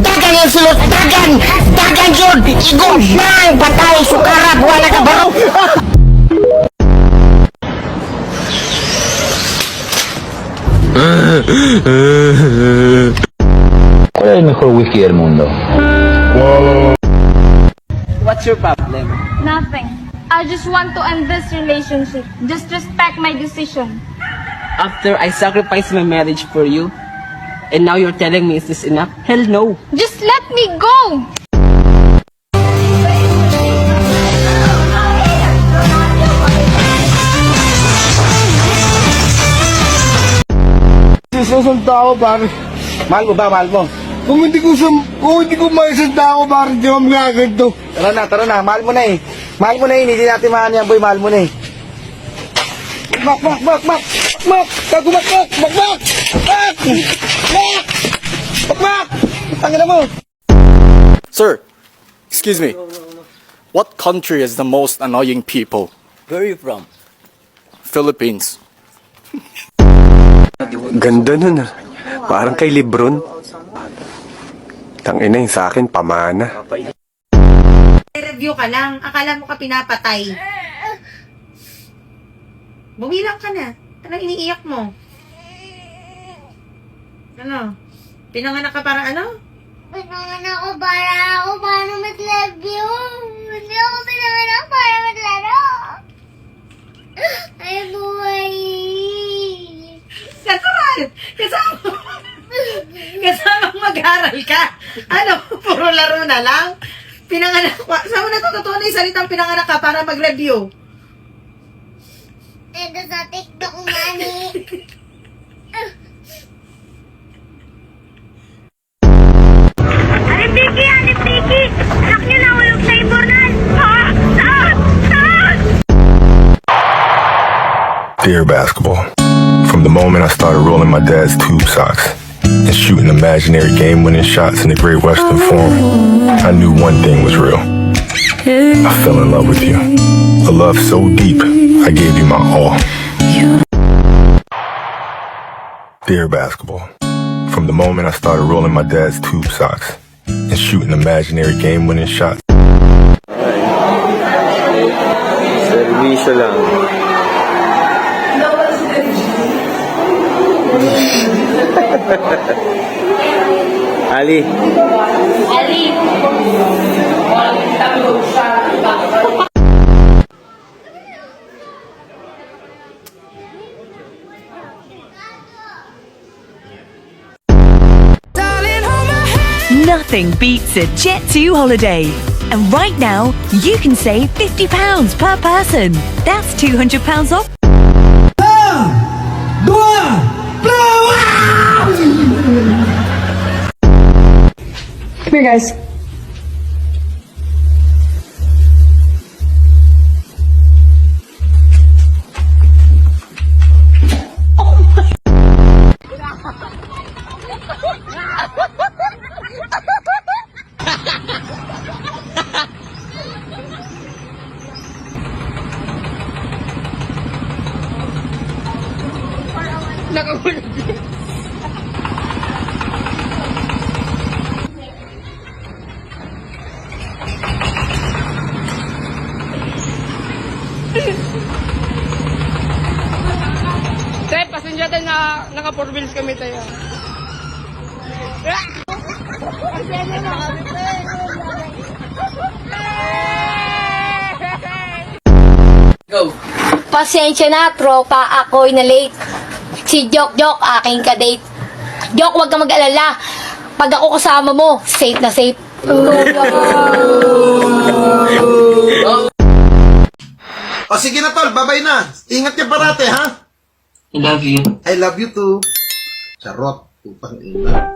dagan yung sulot, dagan yun, igong nang patay, sukarap, wala ka baro. ¿Cuál es el mejor whisky del mundo? What's your problem? Nothing. I just want to end this relationship. Just respect my decision. After I sacrificed my marriage for you, and now you're telling me is this enough? Hell no. Just let me go! Sasanta ako, pare. Mahal mo ba? Mahal mo? Kung hindi ko maisanta ako, pare, di ko magaganto. Tara na. Mahal mo na eh. Mahal mo na eh. Hindi natin mahal yan, boy. Mahal mo na eh. Mak! Gago, mak! Tangina mo! Sir, excuse me. What country is the most annoying people? Where are you from? Philippines. Ganda nun ah. Parang kay Lebron. Tangina yung sa akin, pamana. Review ka lang. Akala mo ka pinapatay. Bumilang ka na. Anong iniiyak mo? Ano? Pinanganak ka para ano? Pinanganak ko para mag-love you. Hindi ako pinanganak para maglaro. Ay, buhay. Natural! Kasama mag-aral ka. Ano? Puro laro na lang? Pinanganak ka. Saan mo natututunan yung salitang pinanganak ka para mag-review? Ito sa TikTok, mani. Alip Vicky! Anak niyo nahulog sa imbornal! Saan? Dear basketball, from the moment I started rolling my dad's tube socks and shooting imaginary game-winning shots in the Great Western Forum, I knew one thing was real. I fell in love with you. A love so deep, I gave you my all. Dear basketball, from the moment I started rolling my dad's tube socks and shooting imaginary game-winning shots. Servisyo lang. Ali. Nothing beats a Jet2 holiday. And right now, you can save £50 per person. That's £200 off. Come here, guys. Tay, pasensya tayo na naka 4 wheels kami tayo. Go. Pasensya na, tropa. Ako'y na late. Si Jok, aking kadate. Jok, huwag kang mag-alala. Pag ako kasama mo, safe na safe. O sige na tol, babay na. Ingat ka parate ha. I love you. I love you too. Charot. Putang ina.